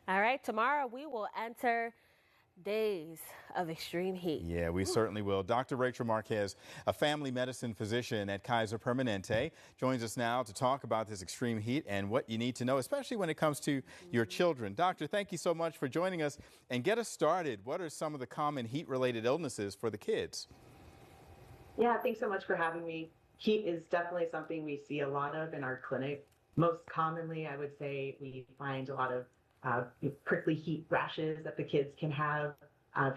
All right, tomorrow we will enter days of extreme heat. Yeah, we certainly will. Dr. Rachel Marquez, a family medicine physician at Kaiser Permanente, joins us now to talk about this extreme heat and what you need to know, especially when it comes to your children. Doctor, thank you so much for joining us and get us started. What are some of the common heat-related illnesses for the kids? Yeah, thanks so much for having me. Heat is definitely something we see a lot of in our clinic. Most commonly, I would say we find a lot of prickly heat rashes that the kids can have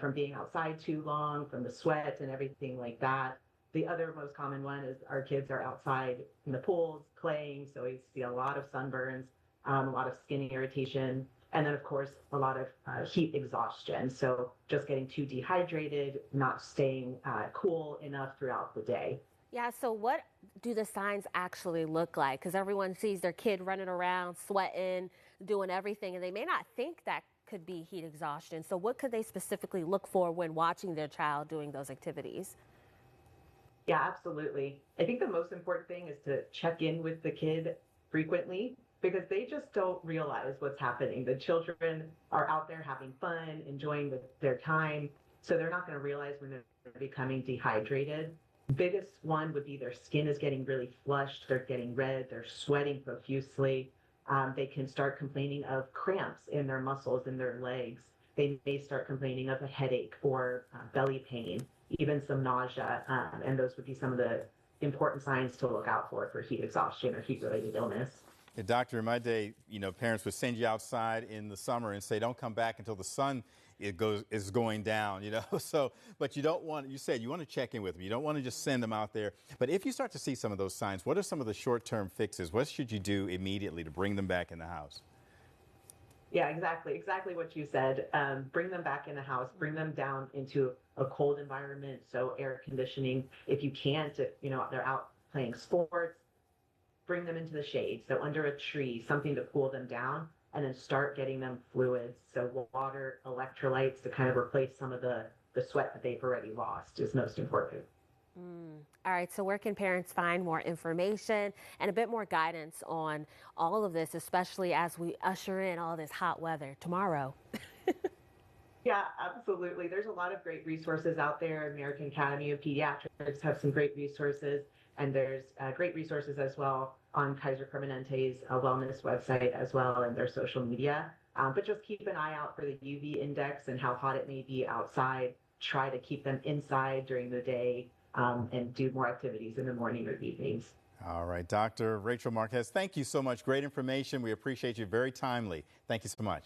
from being outside too long, from the sweat and everything like that. The other most common one is our kids are outside in the pools playing, so we see a lot of sunburns, a lot of skin irritation, and then, of course, a lot of heat exhaustion. So just getting too dehydrated, not staying cool enough throughout the day. Yeah, so what do the signs actually look like? Because everyone sees their kid running around, sweating, doing everything, and they may not think that could be heat exhaustion. So what could they specifically look for when watching their child doing those activities? Yeah, absolutely. I think the most important thing is to check in with the kid frequently because they just don't realize what's happening. The children are out there having fun, enjoying their time, so they're not going to realize when they're becoming dehydrated. Biggest one would be their skin is getting really flushed, they're getting red, they're sweating profusely. They can start complaining of cramps in their muscles in their legs. They may start complaining of a headache or belly pain, even some nausea, and those would be some of the important signs to look out for heat exhaustion or heat-related illness. Yeah, doctor, in my day, parents would send you outside in the summer and say, don't come back until the sun is going down, So, but you don't want, you said you want to check in with them. You don't want to just send them out there. But if you start to see some of those signs, what are some of the short-term fixes? What should you do immediately to bring them back in the house? Yeah, exactly what you said. Bring them back in the house, bring them down into a cold environment. So air conditioning, if you can't, if they're out playing sports, bring them into the shade. So under a tree, something to cool them down, and then start getting them fluids. So water, electrolytes to kind of replace some of the sweat that they've already lost is most important. All right, so where can parents find more information and a bit more guidance on all of this, especially as we usher in all this hot weather tomorrow? Yeah, absolutely. There's a lot of great resources out there. American Academy of Pediatrics have some great resources, and there's great resources as well on Kaiser Permanente's wellness website as well and their social media. But just keep an eye out for the UV index and how hot it may be outside. Try to keep them inside during the day and do more activities in the morning or evenings. All right, Dr. Rachel Marquez, thank you so much. Great information. We appreciate you. Very timely. Thank you so much.